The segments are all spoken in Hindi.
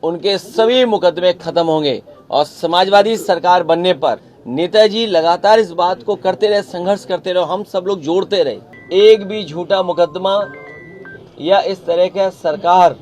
उनके सभी मुकदमे खत्म होंगे और समाजवादी सरकार बनने पर नेताजी लगातार इस बात को करते रहे, संघर्ष करते रहे, हम सब लोग जोड़ते रहे। एक भी झूठा मुकदमा या इस तरह का सरकार।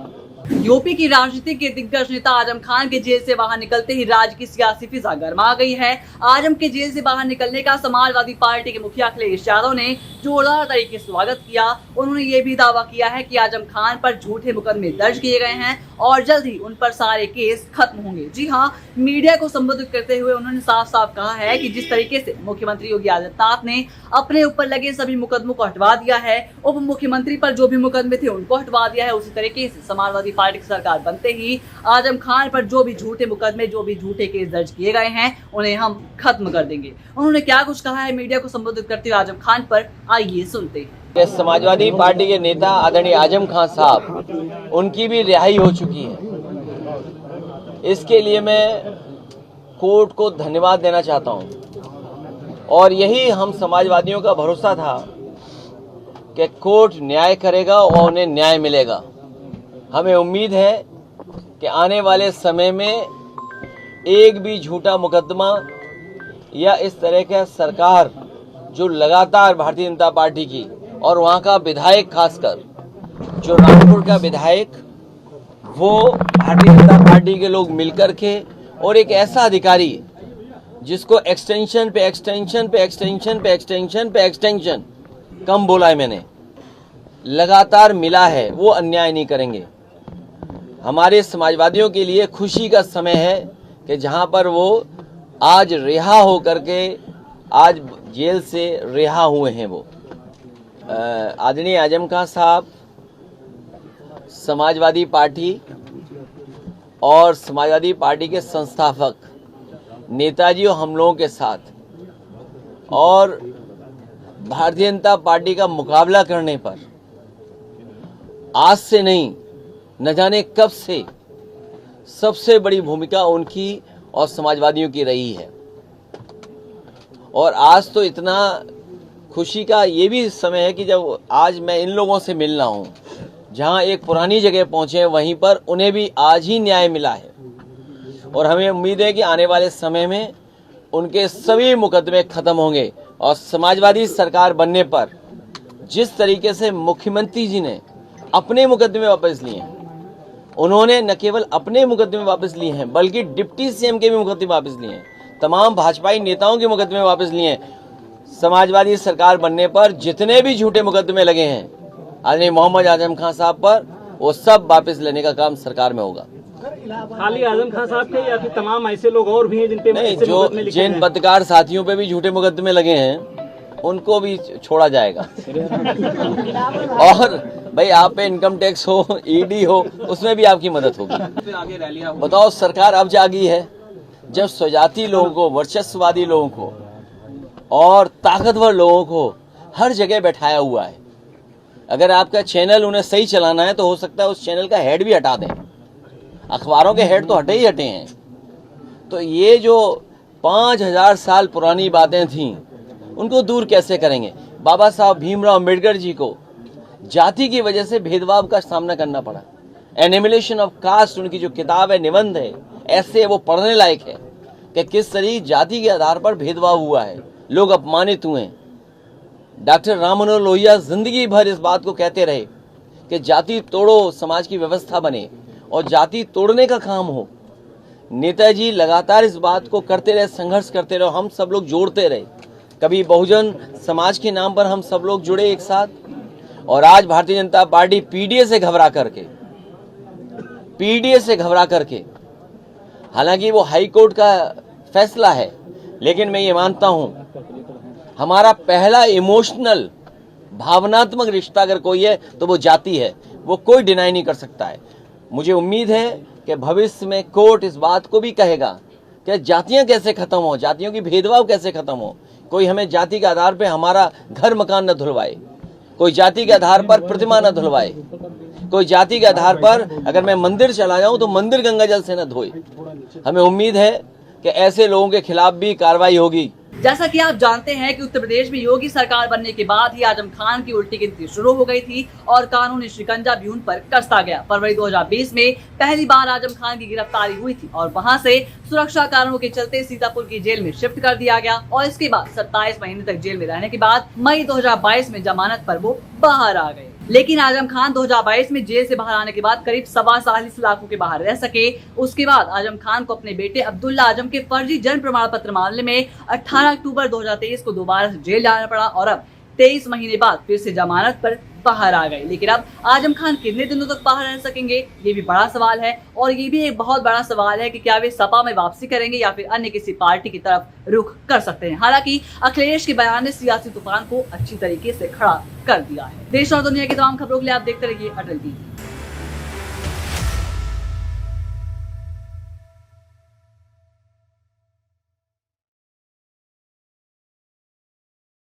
यूपी की राजनीति के दिग्गज नेता आजम खान के जेल से बाहर निकलते ही राज्य की सियासी फिजा गर्मा गई है। आजम के जेल से बाहर निकलने का समाजवादी पार्टी के मुखिया अखिलेश यादव ने जोरदार तरीके से स्वागत किया। उन्होंने ये भी दावा किया है कि आजम खान पर झूठे मुकदमे दर्ज किए गए हैं और जल्द ही उन पर सारे केस खत्म होंगे। जी हाँ, मीडिया को संबोधित करते हुए उन्होंने साफ साफ कहा है कि जिस तरीके से मुख्यमंत्री योगी आदित्यनाथ ने अपने ऊपर लगे सभी मुकदमों को हटवा दिया है, उप मुख्यमंत्री पर जो भी मुकदमे थे उनको हटवा दिया है, उसी तरीके से समाजवादी पार्टी की सरकार बनते ही आजम खान पर जो भी झूठे मुकदमे, जो भी झूठे केस दर्ज किए गए हैं, उन्हें हम खत्म कर देंगे। उन्होंने क्या कुछ कहा है मीडिया को संबोधित करते हुए आजम खान पर, आइए सुनते हैं। समाजवादी पार्टी के नेता आदरणीय आजम खान साहब, उनकी भी रिहाई हो चुकी है। इसके लिए मैं कोर्ट को धन्यवाद देना चाहता हूं और यही हम समाजवादियों का भरोसा था कि कोर्ट न्याय करेगा और उन्हें न्याय मिलेगा। हमें उम्मीद है कि आने वाले समय में एक भी झूठा मुकदमा या इस तरह का सरकार जो लगातार भारतीय जनता पार्टी की और वहां का विधायक, खासकर जो रामपुर का विधायक, वो भारतीय जनता पार्टी के लोग मिलकर के और एक ऐसा अधिकारी जिसको एक्सटेंशन पे एक्सटेंशन पे एक्सटेंशन पे एक्सटेंशन पे एक्सटेंशन कम बोला है मैंने, लगातार मिला है, वो अन्याय नहीं करेंगे। हमारे समाजवादियों के लिए खुशी का समय है कि जहां पर वो आज रिहा हो करके आज जेल से रिहा हुए हैं। वो आदरणीय आजम खान साहब समाजवादी पार्टी और समाजवादी पार्टी के संस्थापक नेताजी और हम लोगों के साथ और भारतीय जनता पार्टी का मुकाबला करने पर आज से नहीं, न जाने कब से सबसे बड़ी भूमिका उनकी और समाजवादियों की रही है। और आज तो इतना खुशी का ये भी समय है कि जब आज मैं इन लोगों से मिल रहा हूं, जहां एक पुरानी जगह पहुंचे, वहीं पर उन्हें भी आज ही न्याय मिला है और हमें उम्मीद है कि आने वाले समय में उनके सभी मुकदमे खत्म होंगे और समाजवादी सरकार बनने पर जिस तरीके से मुख्यमंत्री जी ने अपने मुकदमे वापस लिए हैं, उन्होंने न केवल अपने मुकदमे वापस लिए हैं बल्कि डिप्टी सीएम के भी मुकदमे वापस लिए हैं, तमाम भाजपाई नेताओं के मुकदमे वापस लिए हैं। समाजवादी सरकार बनने पर जितने भी झूठे मुकदमे लगे हैं आदरणीय मोहम्मद आजम खान साहब पर, वो सब वापस लेने का काम सरकार में होगा। खाली आजम खान साहब के या फिर तमाम ऐसे लोग और भी हैं जिन पे नहीं, जो जिन पत्रकार साथियों पे भी झूठे मुकदमे लगे हैं उनको भी छोड़ा जाएगा। और भाई, आप पे इनकम टैक्स हो, ईडी हो, उसमें भी आपकी मदद होगी। बताओ, सरकार अब जागी है जब स्वजाति लोगों को, वर्चस्ववादी लोगों को और ताकतवर लोगों को हर जगह बैठाया हुआ है। अगर आपका चैनल उन्हें सही चलाना है तो हो सकता है उस चैनल का हेड भी हटा दें। अखबारों के हेड तो हटे ही हटे हैं। तो ये जो 5000 साल पुरानी बातें थीं, उनको दूर कैसे करेंगे? बाबा साहब भीमराव अम्बेडकर जी को जाति की वजह से भेदभाव का सामना करना पड़ा। एनिमिलेशन ऑफ कास्ट उनकी जो किताब है, निबंध है, ऐसे वो पढ़ने लायक है कि किस तरीके जाति के आधार पर भेदभाव हुआ है, लोग अपमानित हुए। डॉक्टर राम मनोहर लोहिया जिंदगी भर इस बात को कहते रहे कि जाति तोड़ो, समाज की व्यवस्था बने, और जाति तोड़ने का काम हो। नेताजी लगातार इस बात को करते रहे, संघर्ष करते रहे, हम सब लोग जोड़ते रहे। कभी बहुजन समाज के नाम पर हम सब लोग जुड़े एक साथ, और आज भारतीय जनता पार्टी पीडीए से घबरा करके, हालांकि वो हाई कोर्ट का फैसला है, लेकिन मैं ये मानता हूं हमारा पहला इमोशनल, भावनात्मक रिश्ता अगर कोई है तो वो जाति है। वो कोई डिनाई नहीं कर सकता है। मुझे उम्मीद है कि भविष्य में कोर्ट इस बात को भी कहेगा कि जातियां कैसे खत्म हो, जातियों की भेदभाव कैसे खत्म हो। कोई हमें जाति के आधार पर हमारा घर मकान न धुलवाए, कोई जाति के आधार पर प्रतिमा न धुलवाए, कोई जाति के आधार पर अगर मैं मंदिर चला जाऊं तो मंदिर गंगा जल से न धोए। हमें उम्मीद है कि ऐसे लोगों के खिलाफ भी कार्रवाई होगी। जैसा कि आप जानते हैं कि उत्तर प्रदेश में योगी सरकार बनने के बाद ही आजम खान की उल्टी गिनती शुरू हो गई थी और कानूनी शिकंजा भी उन पर कसता गया। फरवरी 2020 में पहली बार आजम खान की गिरफ्तारी हुई थी और वहां से सुरक्षा कारणों के चलते सीतापुर की जेल में शिफ्ट कर दिया गया और इसके बाद 27 महीने तक जेल में रहने के बाद मई 2022 में जमानत पर वो बाहर आ गए। लेकिन आजम खान 2022 में जेल से बाहर आने के बाद करीब 47 लाखों के बाहर रह सके। उसके बाद आजम खान को अपने बेटे अब्दुल्ला आजम के फर्जी जन्म प्रमाण पत्र मामले में 18 अक्टूबर 2023 को दोबारा से जेल जाना पड़ा और अब 23 महीने बाद फिर से जमानत पर बाहर आ गए। लेकिन अब आजम खान कितने दिनों तक बाहर रह सकेंगे, ये भी बड़ा सवाल है और ये भी एक बहुत बड़ा सवाल है कि क्या वे सपा में वापसी करेंगे या फिर अन्य किसी पार्टी की तरफ रुख कर सकते हैं। हालांकि अखिलेश के बयान ने सियासी तूफान को अच्छी तरीके से खड़ा कर दिया है। देश और दुनिया की तमाम खबरों के लिए आप देखते रहिए अटल टीवी।